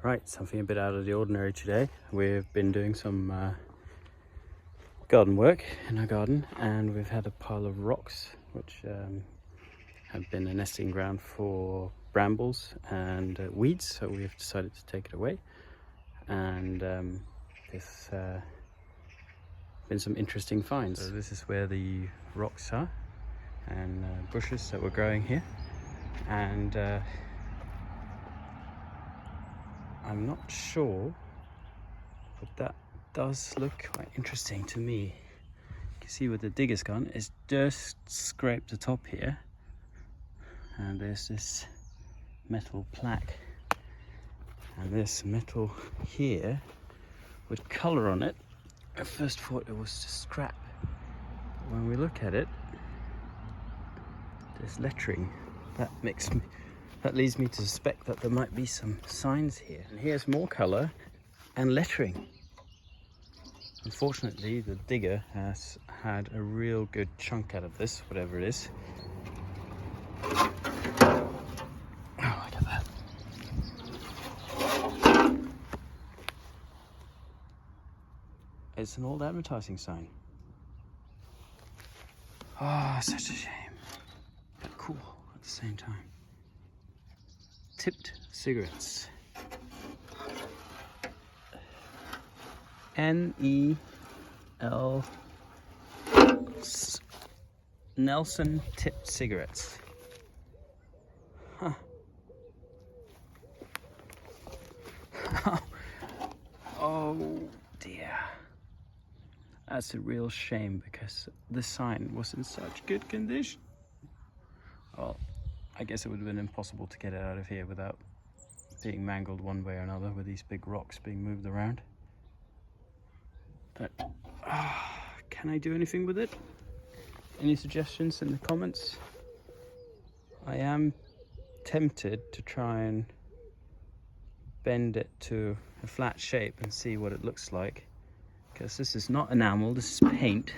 Right, something a bit out of the ordinary today. We've been doing some garden work in our garden, and we've had a pile of rocks which have been a nesting ground for brambles and weeds, so we've decided to take it away. And there's been some interesting finds. So this is where the rocks are and bushes that were growing here, and I'm not sure, but that does look quite interesting to me. You can see where the digger's gone. It's just scraped the top here, and there's this metal plaque, and this metal here with colour on it. I first thought it was just scrap, but when we look at it, there's lettering. That leads me to suspect that there might be some signs here. And here's more colour and lettering. Unfortunately, the digger has had a real good chunk out of this, whatever it is. Oh, look at that. It's an old advertising sign. Oh, such a shame. But cool at the same time. Tipped cigarettes. N-E-L Nelson tipped cigarettes. Huh. Oh dear. That's a real shame because the sign was in such good condition. Well, I guess it would have been impossible to get it out of here without being mangled one way or another with these big rocks being moved around. But can I do anything with it? Any suggestions in the comments? I am tempted to try and bend it to a flat shape and see what it looks like, because this is not enamel, this is paint,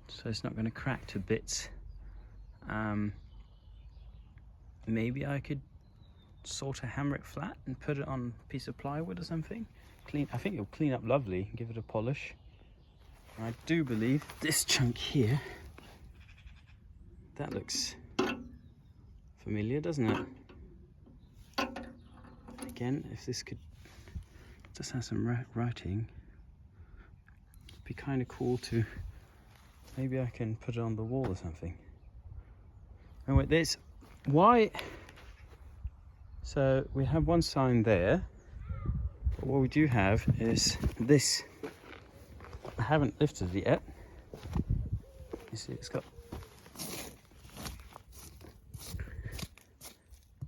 so it's not going to crack to bits. Maybe I could sort of hammer it flat and put it on a piece of plywood or something. I think it'll clean up lovely, give it a polish. I do believe this chunk here, that looks familiar, doesn't it? Again, if this could just have some writing, it'd be kind of cool to, maybe I can put it on the wall or something. Anyway, there's why. So we have one sign there, but what we do have is this. I haven't lifted it yet. You see, it's got,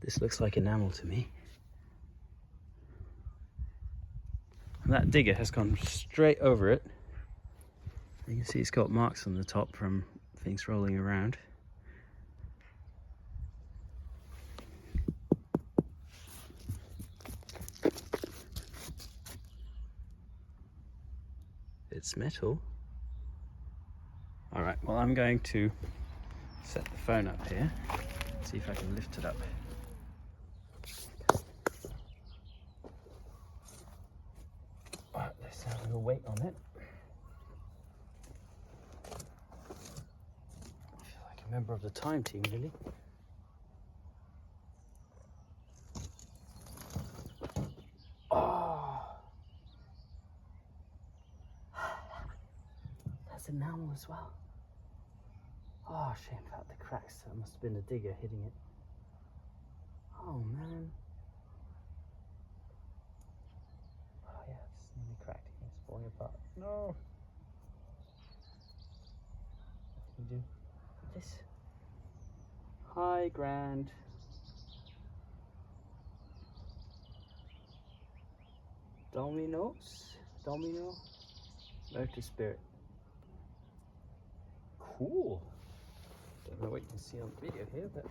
this looks like enamel to me. And that digger has gone straight over it. You can see it's got marks on the top from things rolling around. It's metal. All right, well, I'm going to set the phone up here, see if I can lift it up. All right, let's have a little weight on it. I feel like a member of the time team, really. Enamel as well. Oh, shame about the cracks. That must have been a digger hitting it. Oh man. Oh yeah, it's nearly cracked. It's falling apart. No. What can we do with this? Hi, Grand. Domino? Lotus Spirit. Cool. Don't know what you can see on the video here, but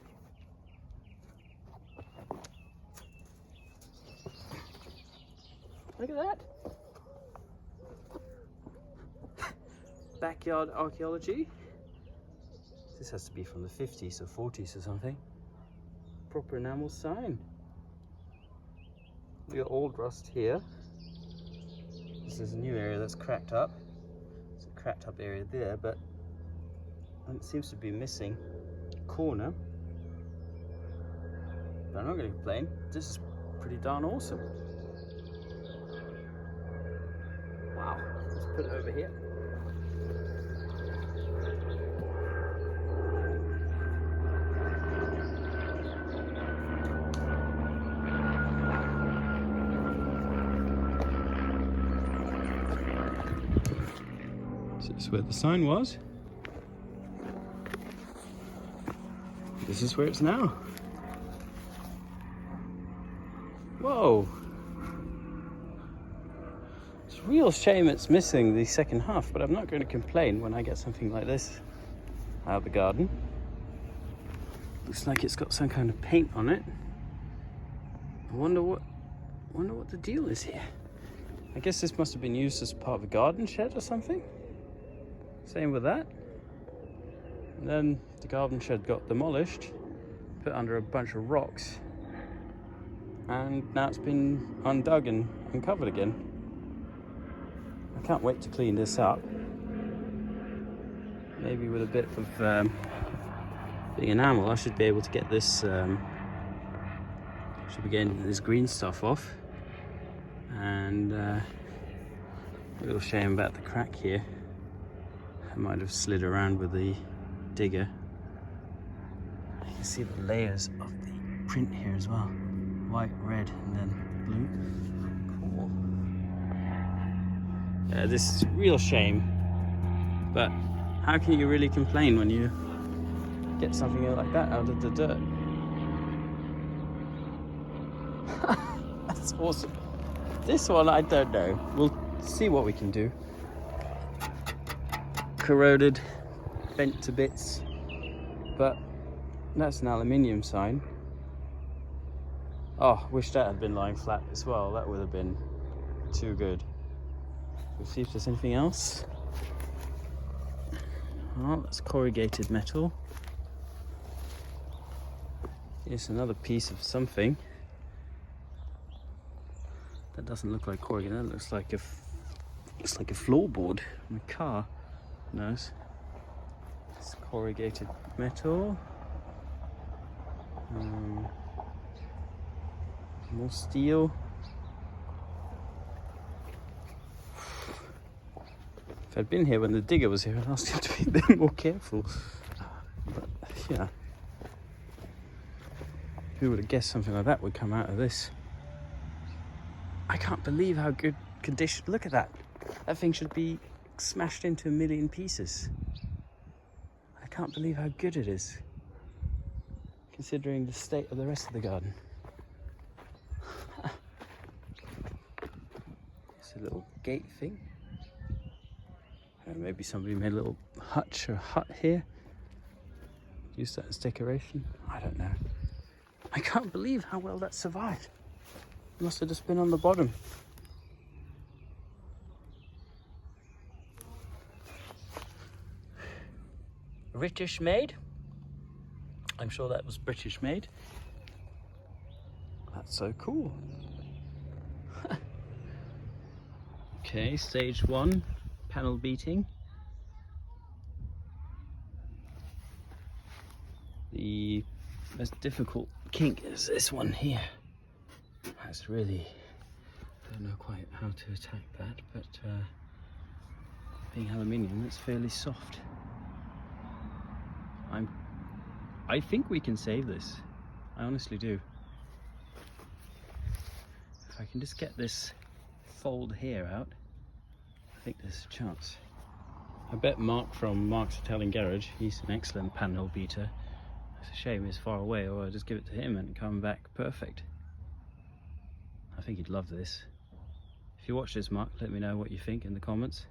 look at that. Backyard archaeology. This has to be from the 50s or 40s or something. Proper enamel sign. We got old rust here. This is a new area that's cracked up. It's a cracked up area there, but it seems to be missing a corner. But I'm not going to complain. This is pretty darn awesome. Wow. Let's put it over here. So this is where the sign was. This is where it's now. Whoa! It's a real shame it's missing the second half, but I'm not going to complain when I get something like this out of the garden. Looks like it's got some kind of paint on it. I wonder what the deal is here. I guess this must have been used as part of a garden shed or something. Same with that. And then the garden shed got demolished, put under a bunch of rocks, and now it's been undug and uncovered again. I can't wait to clean this up. Maybe with a bit of the enamel, I should be able to get this. Should be getting this green stuff off. And a little shame about the crack here. I might have slid around with the digger. You can see the layers of the print here as well. White, red, and then blue. Cool. Yeah, this is a real shame. But how can you really complain when you get something like that out of the dirt? That's awesome. This one, I don't know. We'll see what we can do. Corroded, bent to bits, but that's an aluminium sign. Oh, wish that had been lying flat as well. That would have been too good. We'll see if there's anything else. Oh, that's corrugated metal. Here's another piece of something. That doesn't look like corrugated. That looks like a floorboard in a car. Nice. It's corrugated metal. More steel. If I'd been here when the digger was here, I'd ask him to be a bit more careful. But yeah, who would have guessed something like that would come out of this? I can't believe how good condition. Look at that. That thing should be smashed into a million pieces. I can't believe how good it is, considering the state of the rest of the garden. It's a little gate thing. Maybe somebody made a little hutch or hut here. Use that as decoration. I don't know. I can't believe how well that survived. It must have just been on the bottom. British made. I'm sure that was British made. That's so cool. Okay, stage 1, panel beating. The most difficult kink is this one here. That's really, I don't know quite how to attack that, but being aluminium, it's fairly soft. I think we can save this. I honestly do. If I can just get this fold here out, I think there's a chance. I bet Mark from Mark's Italian Garage, he's an excellent panel beater. It's a shame he's far away, or I'll just give it to him and come back perfect. I think he'd love this. If you watch this, Mark, let me know what you think in the comments.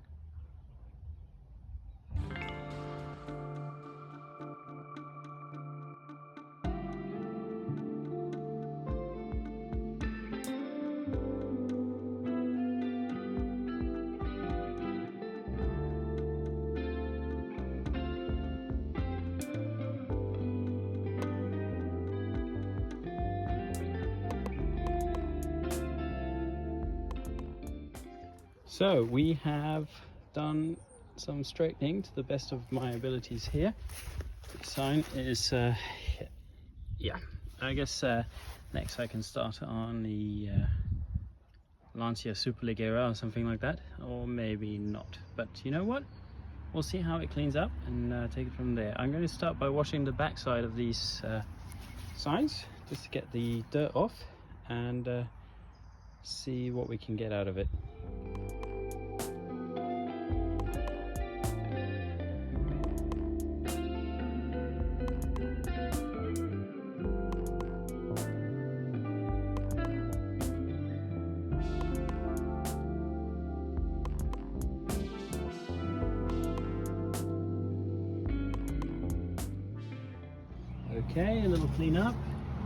So we have done some straightening to the best of my abilities here. The sign is, yeah, I guess next I can start on the Lancia Superleggera or something like that, or maybe not. But you know what? We'll see how it cleans up and take it from there. I'm going to start by washing the backside of these signs just to get the dirt off and see what we can get out of it. Okay, a little clean up.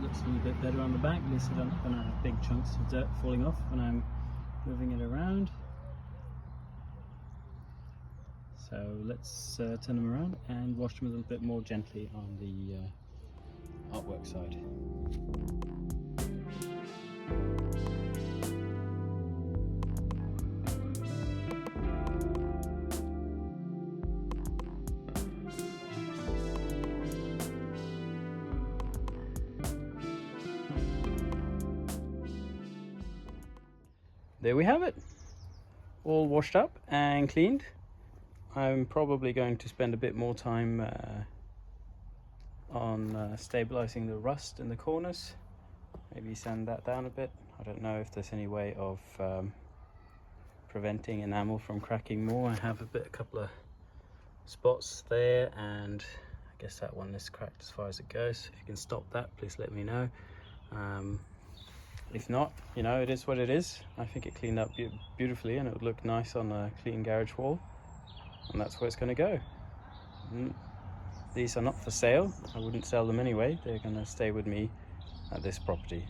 Looks a little bit better on the back. At least I don't have big chunks of dirt falling off when I'm moving it around. So let's turn them around and wash them a little bit more gently on the artwork side. There we have it, all washed up and cleaned. I'm probably going to spend a bit more time on stabilizing the rust in the corners, maybe sand that down a bit. I don't know if there's any way of preventing enamel from cracking more. I have a couple of spots there, and I guess that one is cracked as far as it goes. If you can stop that, please let me know. If not, you know, it is what it is. I think it cleaned up beautifully and it would look nice on a clean garage wall, and that's where it's going to go. These are not for sale. I wouldn't sell them anyway. They're going to stay with me at this property.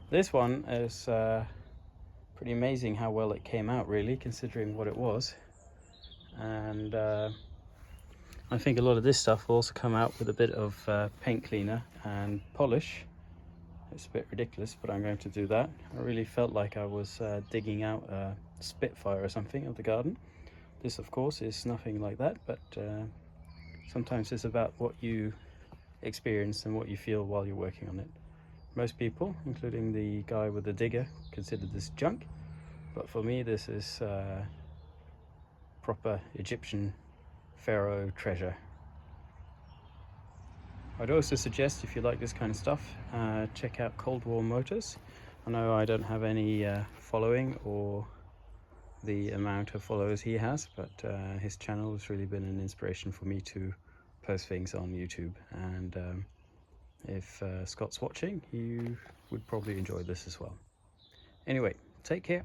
This one is pretty amazing how well it came out, really, considering what it was. And I think a lot of this stuff will also come out with a bit of paint cleaner and polish. It's a bit ridiculous, but I'm going to do that. I really felt like I was digging out a Spitfire or something of the garden. This, of course, is nothing like that, but sometimes it's about what you experience and what you feel while you're working on it. Most people, including the guy with the digger, consider this junk, but for me this is proper Egyptian pharaoh treasure. I'd also suggest, if you like this kind of stuff, check out Cold War Motors. I know I don't have any following or the amount of followers he has, but his channel has really been an inspiration for me to post things on YouTube. And if Scott's watching, you would probably enjoy this as well. Anyway, take care.